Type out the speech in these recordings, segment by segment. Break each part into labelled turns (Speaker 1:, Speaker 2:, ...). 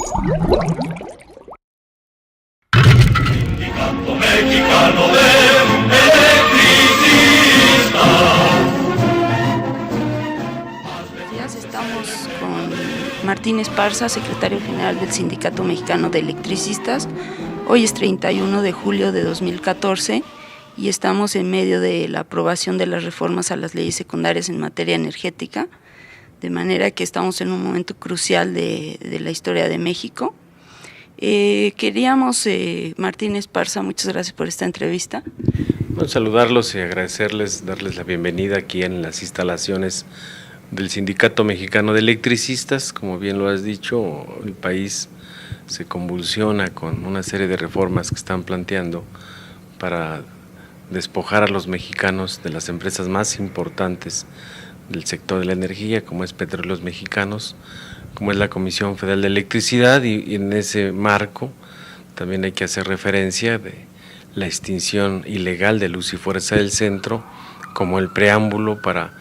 Speaker 1: Sindicato Mexicano de Electricistas.
Speaker 2: Estamos con Martín Esparza, secretario general del Sindicato Mexicano de Electricistas. Hoy es 31 de julio de 2014 y estamos en medio de la aprobación de las reformas a las leyes secundarias en materia energética, de manera que estamos en un momento crucial de la historia de México. Queríamos, Martín Esparza, muchas gracias por esta entrevista.
Speaker 3: Bueno, saludarlos y agradecerles, darles la bienvenida aquí en las instalaciones del Sindicato Mexicano de Electricistas. Como bien lo has dicho, el país se convulsiona con una serie de reformas que están planteando para despojar a los mexicanos de las empresas más importantes del sector de la energía, como es Petróleos Mexicanos, como es la Comisión Federal de Electricidad, y en ese marco también hay que hacer referencia de la extinción ilegal de Luz y Fuerza del Centro como el preámbulo para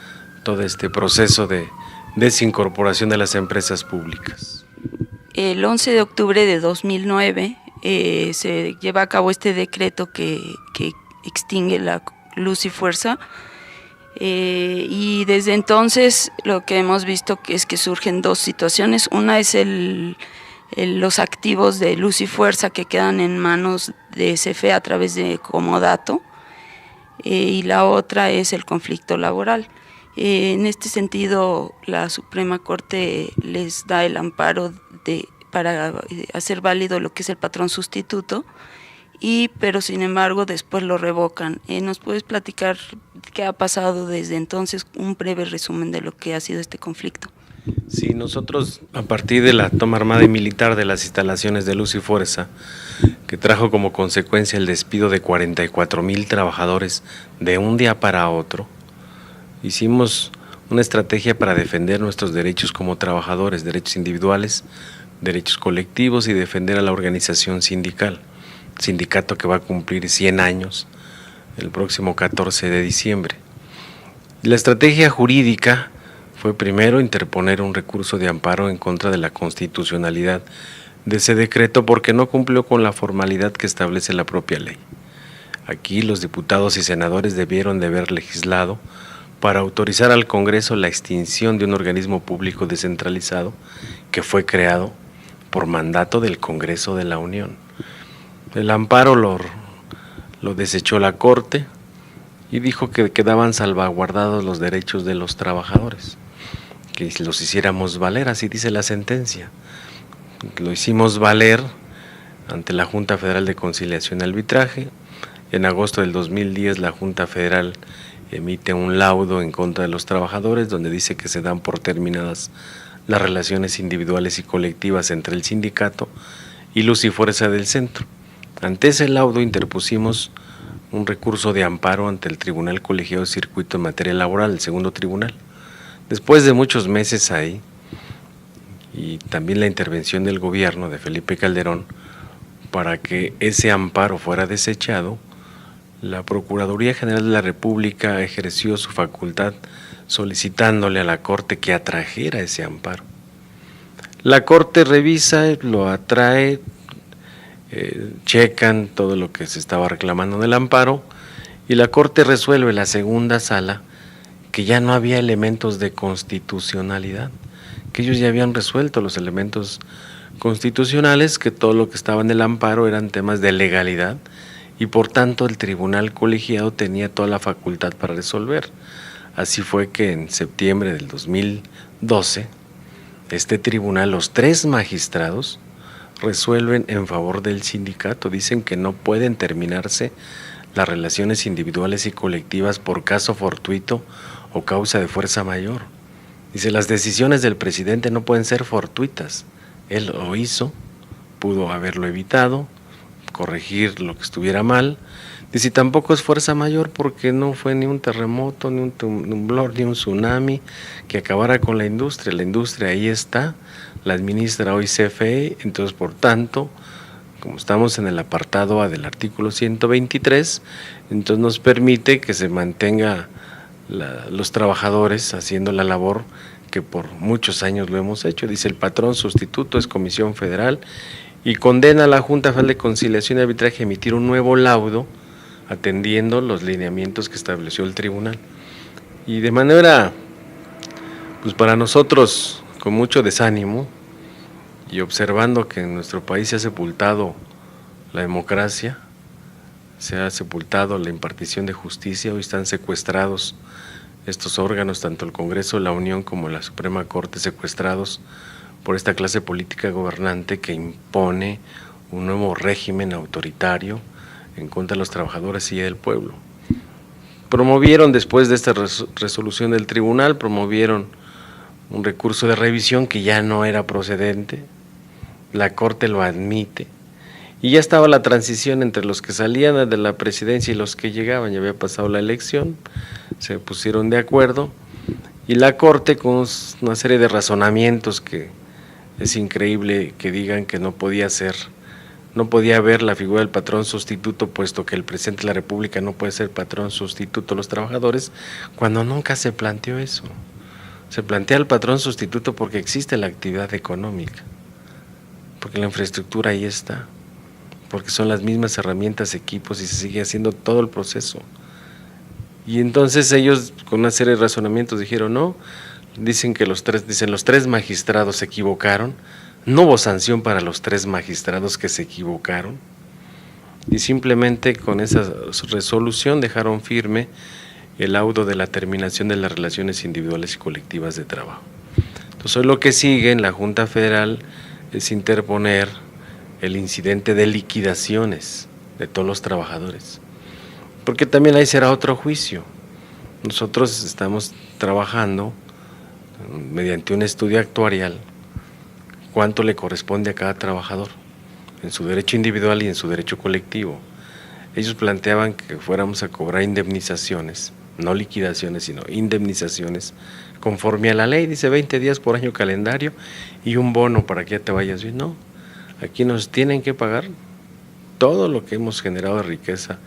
Speaker 3: todo este proceso de desincorporación de las empresas públicas.
Speaker 2: El 11 de octubre de 2009 se lleva a cabo este decreto que extingue la Luz y Fuerza, y desde entonces lo que hemos visto es que surgen dos situaciones. Una es los activos de Luz y Fuerza que quedan en manos de CFE a través de comodato, y la otra es el conflicto laboral. En este sentido, la Suprema Corte les da el amparo para hacer válido lo que es el patrón sustituto, pero sin embargo después lo revocan. ¿Nos puedes platicar qué ha pasado desde entonces? Un breve resumen de lo que ha sido este conflicto.
Speaker 3: Sí, nosotros, a partir de la toma armada y militar de las instalaciones de Luz y Fuerza, que trajo como consecuencia el despido de 44,000 trabajadores de un día para otro, hicimos una estrategia para defender nuestros derechos como trabajadores, derechos individuales, derechos colectivos, y defender a la organización sindical, sindicato que va a cumplir 100 años el próximo 14 de diciembre. La estrategia jurídica fue primero interponer un recurso de amparo en contra de la constitucionalidad de ese decreto porque no cumplió con la formalidad que establece la propia ley. Aquí los diputados y senadores debieron de haber legislado para autorizar al Congreso la extinción de un organismo público descentralizado que fue creado por mandato del Congreso de la Unión. El amparo lo desechó la Corte y dijo que quedaban salvaguardados los derechos de los trabajadores, que los hiciéramos valer, así dice la sentencia. Lo hicimos valer ante la Junta Federal de Conciliación y Arbitraje. En agosto del 2010 la Junta Federal emite un laudo en contra de los trabajadores donde dice que se dan por terminadas las relaciones individuales y colectivas entre el sindicato y Luz y Fuerza del Centro. Ante ese laudo interpusimos un recurso de amparo ante el Tribunal Colegiado de Circuito en materia laboral, el segundo tribunal. Después de muchos meses ahí, y también la intervención del gobierno de Felipe Calderón para que ese amparo fuera desechado, la Procuraduría General de la República ejerció su facultad solicitándole a la Corte que atrajera ese amparo. La Corte revisa, lo atrae, checan todo lo que se estaba reclamando en el amparo, y la Corte resuelve, la segunda sala, que ya no había elementos de constitucionalidad, que ellos ya habían resuelto los elementos constitucionales, que todo lo que estaba en el amparo eran temas de legalidad, y por tanto el tribunal colegiado tenía toda la facultad para resolver. Así fue que en septiembre del 2012, este tribunal, los 3 magistrados, resuelven en favor del sindicato. Dicen que no pueden terminarse las relaciones individuales y colectivas por caso fortuito o causa de fuerza mayor. Dice, las decisiones del presidente no pueden ser fortuitas. Él lo hizo, pudo haberlo evitado, corregir lo que estuviera mal. Dice, tampoco es fuerza mayor porque no fue ni un terremoto, ni un temblor, ni un tsunami que acabara con la industria. La industria ahí está, la administra hoy CFE, entonces por tanto, como estamos en el apartado A del artículo 123, entonces nos permite que se mantenga los trabajadores haciendo la labor que por muchos años lo hemos hecho. Dice: el patrón sustituto es Comisión Federal y condena a la Junta Federal de Conciliación y Arbitraje a emitir un nuevo laudo atendiendo los lineamientos que estableció el tribunal. Y de manera, pues para nosotros, con mucho desánimo y observando que en nuestro país se ha sepultado la democracia, se ha sepultado la impartición de justicia, hoy están secuestrados estos órganos, tanto el Congreso de la Unión como la Suprema Corte, secuestrados por esta clase política gobernante que impone un nuevo régimen autoritario en contra de los trabajadores y del pueblo. Promovieron, después de esta resolución del tribunal, promovieron un recurso de revisión que ya no era procedente, la Corte lo admite, y ya estaba la transición entre los que salían de la presidencia y los que llegaban, ya había pasado la elección, se pusieron de acuerdo, y la Corte, con una serie de razonamientos que es increíble que digan que no podía haber la figura del patrón sustituto, puesto que el presidente de la República no puede ser patrón sustituto de los trabajadores, cuando nunca se planteó eso. Se plantea el patrón sustituto porque existe la actividad económica, porque la infraestructura ahí está, porque son las mismas herramientas, equipos, y se sigue haciendo todo el proceso. Y entonces ellos, con una serie de razonamientos, dijeron no, dicen los tres magistrados se equivocaron, no hubo sanción para los 3 magistrados que se equivocaron, y simplemente con esa resolución dejaron firme el laudo de la terminación de las relaciones individuales y colectivas de trabajo. Entonces hoy lo que sigue en la Junta Federal es interponer el incidente de liquidaciones de todos los trabajadores, porque también ahí será otro juicio. Nosotros estamos trabajando mediante un estudio actuarial cuánto le corresponde a cada trabajador en su derecho individual y en su derecho colectivo. Ellos planteaban que fuéramos a cobrar indemnizaciones, no liquidaciones, sino indemnizaciones, conforme a la ley, dice 20 días por año calendario y un bono para que ya te vayas bien. No, aquí nos tienen que pagar todo lo que hemos generado de riqueza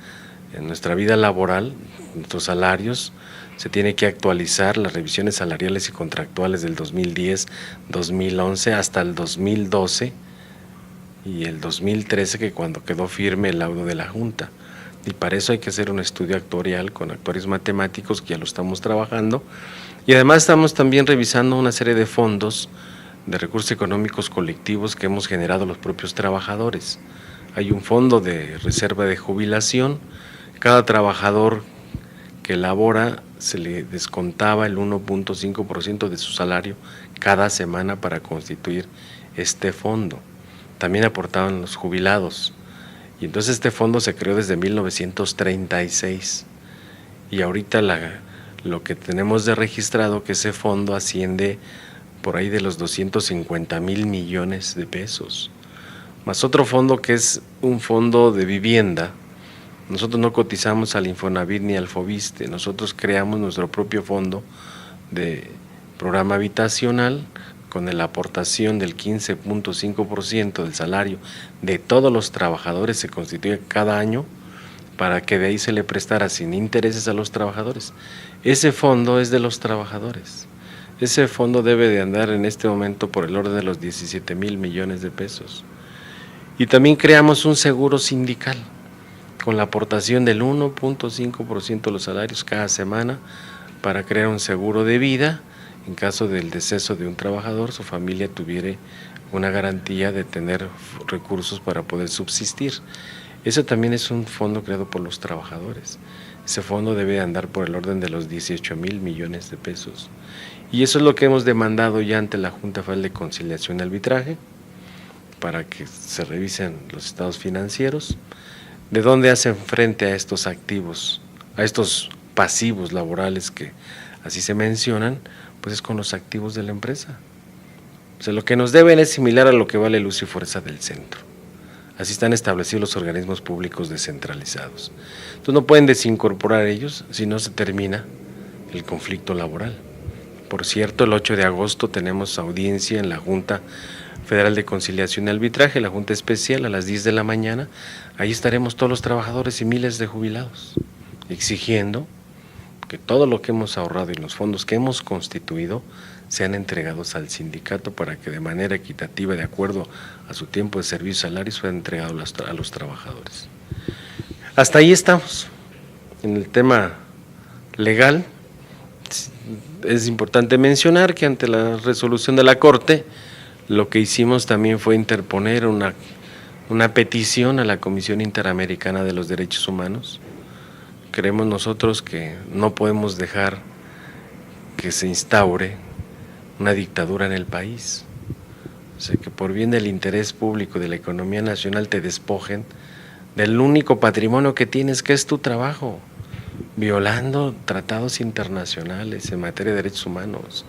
Speaker 3: en nuestra vida laboral, nuestros salarios. Se tiene que actualizar las revisiones salariales y contractuales del 2010, 2011 hasta el 2012 y el 2013, que cuando quedó firme el laudo de la Junta. Y para eso hay que hacer un estudio actuarial con actuarios matemáticos, que ya lo estamos trabajando. Y además estamos también revisando una serie de fondos de recursos económicos colectivos que hemos generado los propios trabajadores. Hay un fondo de reserva de jubilación, cada trabajador que labora se le descontaba el 1.5% de su salario cada semana para constituir este fondo. También aportaban los jubilados, y entonces este fondo se creó desde 1936, y ahorita lo que tenemos de registrado, que ese fondo asciende por ahí de los 250,000 millones de pesos, más otro fondo que es un fondo de vivienda. Nosotros no cotizamos al Infonavit ni al Fobiste, nosotros creamos nuestro propio fondo de programa habitacional con la aportación del 15.5% del salario de todos los trabajadores, se constituye cada año, para que de ahí se le prestara sin intereses a los trabajadores. Ese fondo es de los trabajadores, ese fondo debe de andar en este momento por el orden de los 17,000 millones de pesos. Y también creamos un seguro sindical, con la aportación del 1.5% de los salarios cada semana, para crear un seguro de vida. En caso del deceso de un trabajador, su familia tuviera una garantía de tener recursos para poder subsistir. Ese también es un fondo creado por los trabajadores. Ese fondo debe andar por el orden de los 18,000 millones de pesos. Y eso es lo que hemos demandado ya ante la Junta Federal de Conciliación y Arbitraje, para que se revisen los estados financieros. ¿De dónde hacen frente a estos activos, a estos pasivos laborales que así se mencionan? Pues es con los activos de la empresa. O sea, lo que nos deben es similar a lo que vale el uso y fuerza del centro. Así están establecidos los organismos públicos descentralizados. Entonces no pueden desincorporar ellos si no se termina el conflicto laboral. Por cierto, el 8 de agosto tenemos audiencia en la Junta Federal de Conciliación y Arbitraje, la Junta Especial, a las 10 de la mañana. Ahí estaremos todos los trabajadores y miles de jubilados, exigiendo que todo lo que hemos ahorrado y los fondos que hemos constituido sean entregados al sindicato para que de manera equitativa, de acuerdo a su tiempo de servicio y salarios, sean entregados a los trabajadores. Hasta ahí estamos. En el tema legal, es importante mencionar que ante la resolución de la Corte, lo que hicimos también fue interponer una petición a la Comisión Interamericana de los Derechos Humanos. Creemos nosotros que no podemos dejar que se instaure una dictadura en el país. O sea, que por bien del interés público de la economía nacional te despojen del único patrimonio que tienes, que es tu trabajo, violando tratados internacionales en materia de derechos humanos.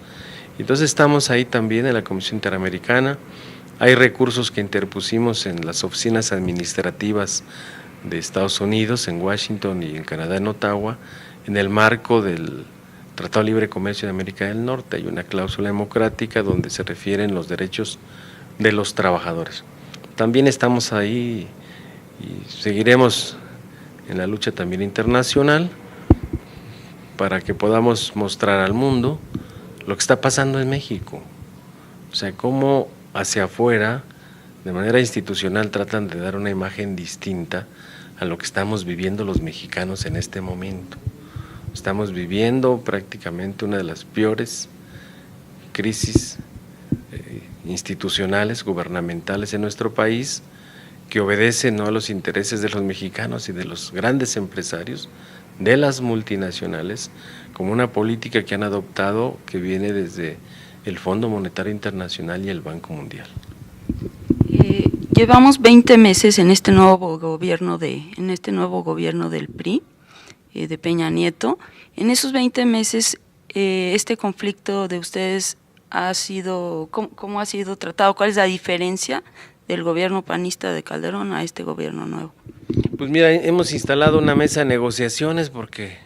Speaker 3: Entonces estamos ahí también en la Comisión Interamericana. Hay recursos que interpusimos en las oficinas administrativas de Estados Unidos, en Washington y en Canadá, en Ottawa, en el marco del Tratado de Libre Comercio de América del Norte. Hay una cláusula democrática donde se refieren los derechos de los trabajadores. También estamos ahí y seguiremos en la lucha también internacional para que podamos mostrar al mundo lo que está pasando en México. O sea, cómo hacia afuera, de manera institucional, tratan de dar una imagen distinta a lo que estamos viviendo los mexicanos en este momento. Estamos viviendo prácticamente una de las peores crisis institucionales, gubernamentales en nuestro país, que obedece no a los intereses de los mexicanos y de los grandes empresarios, de las multinacionales, como una política que han adoptado que viene desde el Fondo Monetario Internacional y el Banco Mundial.
Speaker 2: Llevamos 20 meses en este nuevo gobierno del PRI, de Peña Nieto. En esos 20 meses, este conflicto de ustedes ¿cómo ha sido tratado? ¿Cuál es la diferencia del gobierno panista de Calderón a este gobierno nuevo?
Speaker 3: Pues mira, hemos instalado una mesa de negociaciones porque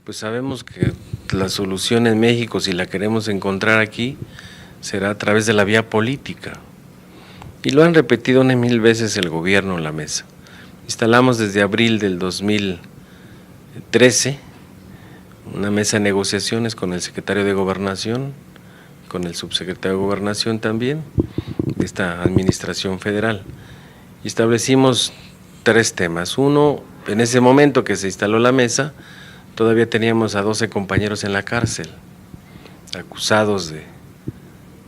Speaker 3: pues sabemos que la solución en México, si la queremos encontrar aquí, será a través de la vía política. Y lo han repetido 1000 veces el gobierno en la mesa. Instalamos desde abril del 2013 una mesa de negociaciones con el secretario de Gobernación, con el subsecretario de Gobernación también, de esta administración federal. Y establecimos 3 temas. Uno, en ese momento que se instaló la mesa, todavía teníamos a 12 compañeros en la cárcel, acusados de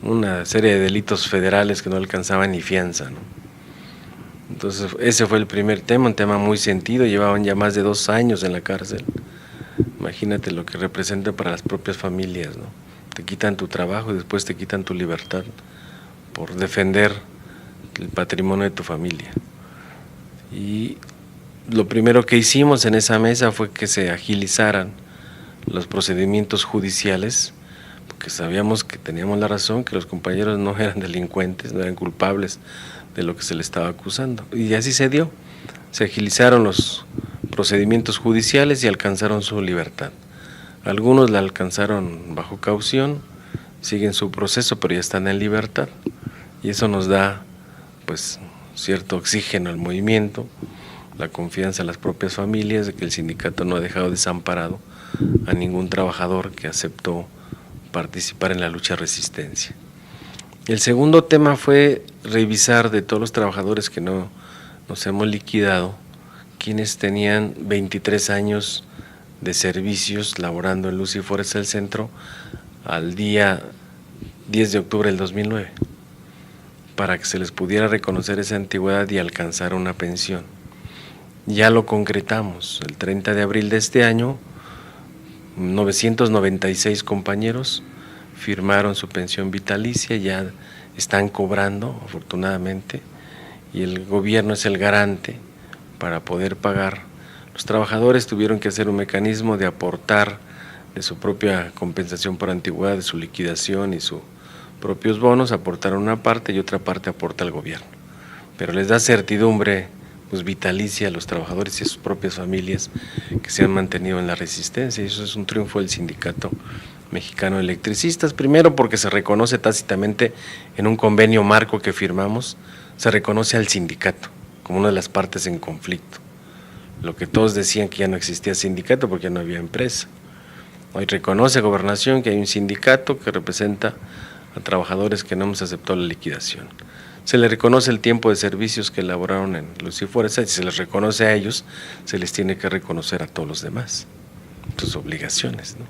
Speaker 3: una serie de delitos federales que no alcanzaban ni fianza, ¿no? Entonces ese fue el primer tema, un tema muy sentido, llevaban ya más de 2 años en la cárcel. Imagínate lo que representa para las propias familias, ¿no? Te quitan tu trabajo y después te quitan tu libertad por defender el patrimonio de tu familia. Y lo primero que hicimos en esa mesa fue que se agilizaran los procedimientos judiciales, porque sabíamos que teníamos la razón, que los compañeros no eran delincuentes, no eran culpables de lo que se les estaba acusando. Y así se dio, se agilizaron los procedimientos judiciales y alcanzaron su libertad. Algunos la alcanzaron bajo caución, siguen su proceso, pero ya están en libertad. Y eso nos da pues cierto oxígeno al movimiento, la confianza en las propias familias de que el sindicato no ha dejado desamparado a ningún trabajador que aceptó participar en la lucha de resistencia. El segundo tema fue revisar de todos los trabajadores que no nos hemos liquidado, quienes tenían 23 años de servicios laborando en Luz y Fuerza del Centro al día 10 de octubre del 2009, para que se les pudiera reconocer esa antigüedad y alcanzar una pensión. Ya lo concretamos, el 30 de abril de este año, 996 compañeros firmaron su pensión vitalicia, ya están cobrando afortunadamente, y el gobierno es el garante para poder pagar. Los trabajadores tuvieron que hacer un mecanismo de aportar de su propia compensación por antigüedad, de su liquidación y sus propios bonos, aportaron una parte y otra parte aporta el gobierno. Pero les da certidumbre pues vitalicia a los trabajadores y a sus propias familias que se han mantenido en la resistencia, y eso es un triunfo del Sindicato Mexicano de Electricistas, primero porque se reconoce tácitamente en un convenio marco que firmamos, se reconoce al sindicato como una de las partes en conflicto, lo que todos decían que ya no existía sindicato porque ya no había empresa. Hoy reconoce Gobernación que hay un sindicato que representa a trabajadores que no hemos aceptado la liquidación. Se les reconoce el tiempo de servicios que elaboraron en Luz y Fuerza, y si se les reconoce a ellos, se les tiene que reconocer a todos los demás, sus obligaciones, ¿no?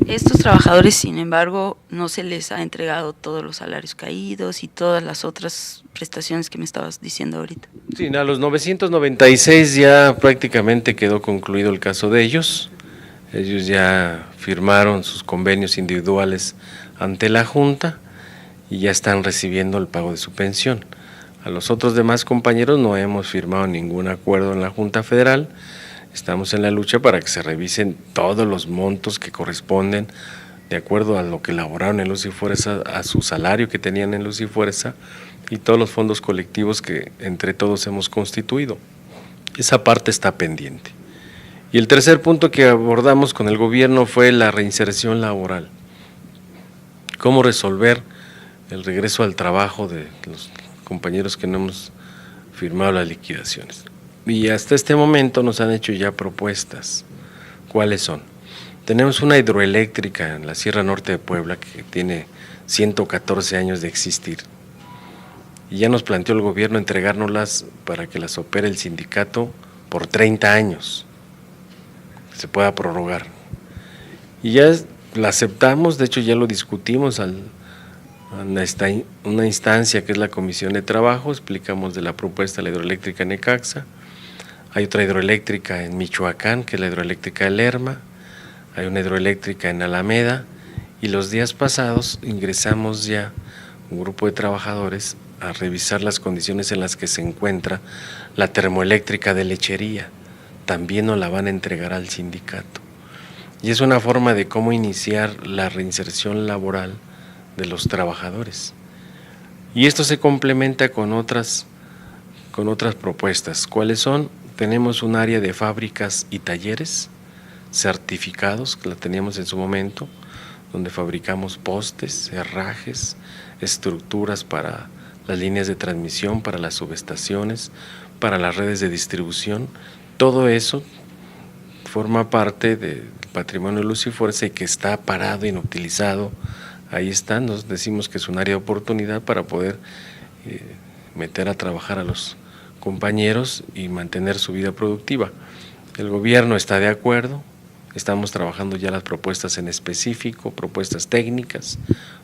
Speaker 2: Estos trabajadores, sin embargo, no se les ha entregado todos los salarios caídos y todas las otras prestaciones que me estabas diciendo ahorita.
Speaker 3: Sí, a los 996 ya prácticamente quedó concluido el caso de ellos. Ellos ya firmaron sus convenios individuales ante la Junta y ya están recibiendo el pago de su pensión. A los otros demás compañeros no hemos firmado ningún acuerdo en la Junta Federal. Estamos en la lucha para que se revisen todos los montos que corresponden de acuerdo a lo que elaboraron en Luz y Fuerza, a su salario que tenían en Luz y Fuerza y todos los fondos colectivos que entre todos hemos constituido. Esa parte está pendiente. Y el tercer punto que abordamos con el gobierno fue la reinserción laboral. Cómo resolver el regreso al trabajo de los compañeros que no hemos firmado las liquidaciones. Y hasta este momento nos han hecho ya propuestas. ¿Cuáles son? Tenemos una hidroeléctrica en la Sierra Norte de Puebla que tiene 114 años de existir. Y ya nos planteó el gobierno entregárnoslas para que las opere el sindicato por 30 años. Se pueda prorrogar. Y ya la aceptamos, de hecho ya lo discutimos a una instancia que es la Comisión de Trabajo, explicamos de la propuesta de la hidroeléctrica en Necaxa. Hay otra hidroeléctrica en Michoacán, que es la hidroeléctrica de Lerma, hay una hidroeléctrica en Alameda, y los días pasados ingresamos ya un grupo de trabajadores a revisar las condiciones en las que se encuentra la termoeléctrica de Lechería. También nos la van a entregar al sindicato. Y es una forma de cómo iniciar la reinserción laboral de los trabajadores. Y esto se complementa con otras propuestas. ¿Cuáles son? Tenemos un área de fábricas y talleres certificados, que la teníamos en su momento, donde fabricamos postes, herrajes, estructuras para las líneas de transmisión, para las subestaciones, para las redes de distribución. Todo eso forma parte del patrimonio de Luz y Fuerza y que está parado, inutilizado. Ahí está, nos decimos que es un área de oportunidad para poder meter a trabajar a los compañeros y mantener su vida productiva. El gobierno está de acuerdo, estamos trabajando ya las propuestas en específico, propuestas técnicas,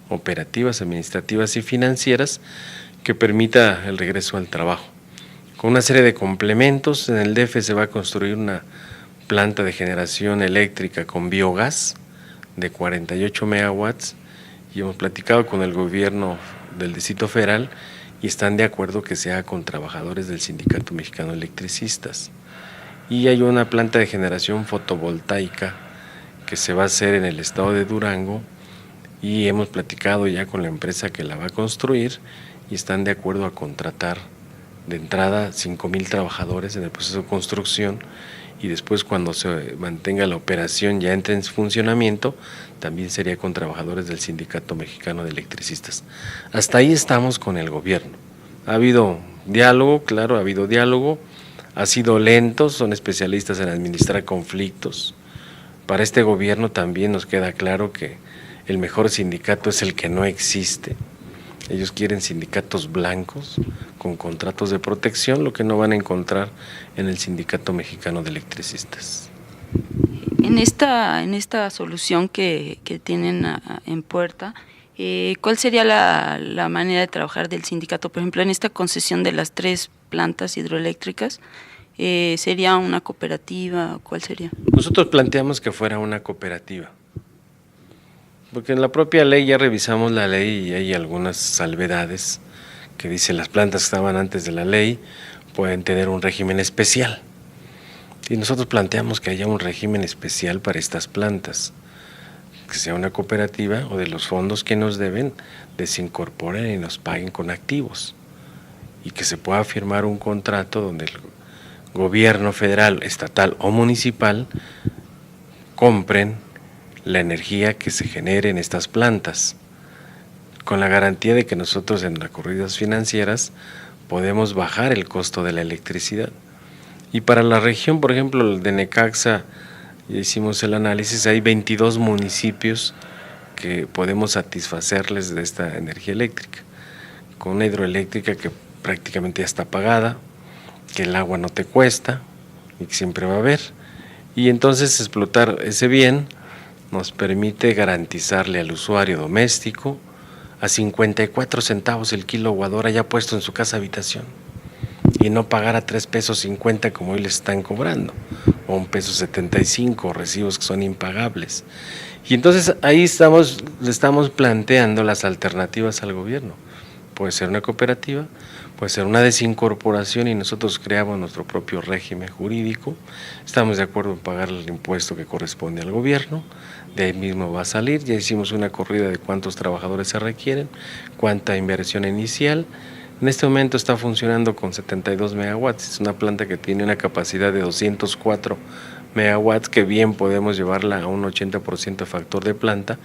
Speaker 3: operativas, administrativas y financieras que permita el regreso al trabajo. Con una serie de complementos, en el DF se va a construir una planta de generación eléctrica con biogás de 48 megawatts y hemos platicado con el gobierno del Distrito Federal y están de acuerdo que se haga con trabajadores del Sindicato Mexicano de Electricistas. Y hay una planta de generación fotovoltaica que se va a hacer en el estado de Durango y hemos platicado ya con la empresa que la va a construir y están de acuerdo a contratar de entrada 5,000 trabajadores en el proceso de construcción y después cuando se mantenga la operación ya entre en funcionamiento, también sería con trabajadores del Sindicato Mexicano de Electricistas. Hasta ahí estamos con el gobierno. Ha habido diálogo, claro, ha habido diálogo, ha sido lento, son especialistas en administrar conflictos. Para este gobierno también nos queda claro que el mejor sindicato es el que no existe. Ellos quieren sindicatos blancos con contratos de protección, lo que no van a encontrar en el Sindicato Mexicano de Electricistas.
Speaker 2: En esta solución que tienen en puerta, ¿cuál sería la manera de trabajar del sindicato? Por ejemplo, en esta concesión de las 3 plantas hidroeléctricas, ¿sería una cooperativa? ¿Cuál sería?
Speaker 3: Nosotros planteamos que fuera una cooperativa. Porque en la propia ley ya revisamos la ley y hay algunas salvedades que dicen las plantas que estaban antes de la ley pueden tener un régimen especial. Y nosotros planteamos que haya un régimen especial para estas plantas, que sea una cooperativa o de los fondos que nos deben desincorporen y nos paguen con activos. Y que se pueda firmar un contrato donde el gobierno federal, estatal o municipal compren la energía que se genere en estas plantas, con la garantía de que nosotros en las corridas financieras podemos bajar el costo de la electricidad. Y para la región, por ejemplo, de Necaxa Ya hicimos el análisis, hay 22 municipios que podemos satisfacerles de esta energía eléctrica, con una hidroeléctrica que prácticamente ya está pagada, que el agua no te cuesta y que siempre va a haber. Y entonces explotar ese bien nos permite garantizarle al usuario doméstico a 54 centavos el kilowatt hora ya puesto en su casa habitación, y no pagar a 3 pesos 50 como hoy les están cobrando, o 1 peso 75, recibos que son impagables. Y entonces ahí le estamos planteando las alternativas al gobierno. Puede ser una cooperativa, puede ser una desincorporación y nosotros creamos nuestro propio régimen jurídico. Estamos de acuerdo en pagar el impuesto que corresponde al gobierno, de ahí mismo va a salir. Ya hicimos una corrida de cuántos trabajadores se requieren, cuánta inversión inicial. En este momento está funcionando con 72 megawatts, es una planta que tiene una capacidad de 204 megawatts, que bien podemos llevarla a un 80% de factor de planta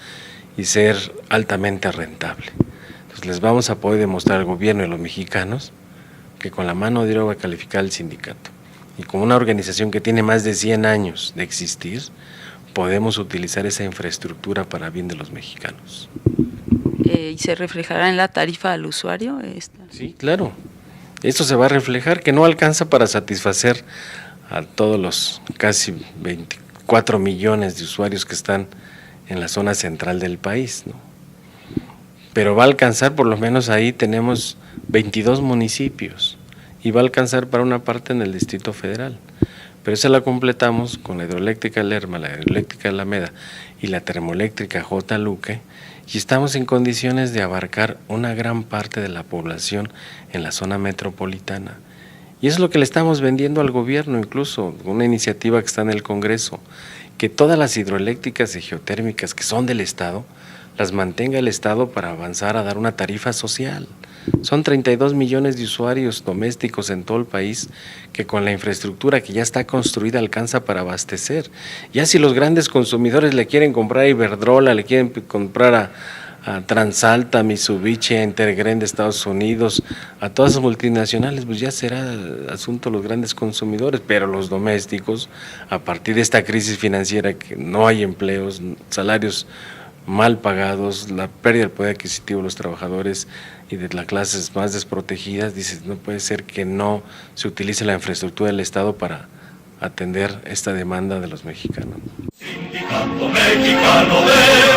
Speaker 3: y ser altamente rentable. Entonces les vamos a poder demostrar al gobierno y a los mexicanos que con la mano de obra calificada del sindicato y con una organización que tiene más de 100 años de existir, podemos utilizar esa infraestructura para bien de los mexicanos.
Speaker 2: ¿Y se reflejará en la tarifa al usuario?
Speaker 3: Sí, claro. Esto se va a reflejar, que no alcanza para satisfacer a todos los casi 24 millones de usuarios que están en la zona central del país, ¿no? Pero va a alcanzar, por lo menos ahí tenemos 22 municipios, y va a alcanzar para una parte en el Distrito Federal. Pero esa la completamos con la hidroeléctrica Lerma, la hidroeléctrica Alameda y la termoeléctrica J. Luque, y estamos en condiciones de abarcar una gran parte de la población en la zona metropolitana. Y eso es lo que le estamos vendiendo al gobierno, incluso una iniciativa que está en el Congreso, que todas las hidroeléctricas y geotérmicas que son del Estado, las mantenga el Estado para avanzar a dar una tarifa social. Son 32 millones de usuarios domésticos en todo el país que con la infraestructura que ya está construida alcanza para abastecer. Ya si los grandes consumidores le quieren comprar a Iberdrola, le quieren comprar a Transalta, Mitsubishi, a Intergreen de Estados Unidos, a todas las multinacionales, pues ya será asunto de los grandes consumidores, pero los domésticos, a partir de esta crisis financiera que no hay empleos, salarios mal pagados, la pérdida del poder adquisitivo de los trabajadores y de las clases más desprotegidas, dices, no puede ser que no se utilice la infraestructura del Estado para atender esta demanda de los mexicanos.
Speaker 1: Sindicato mexicano de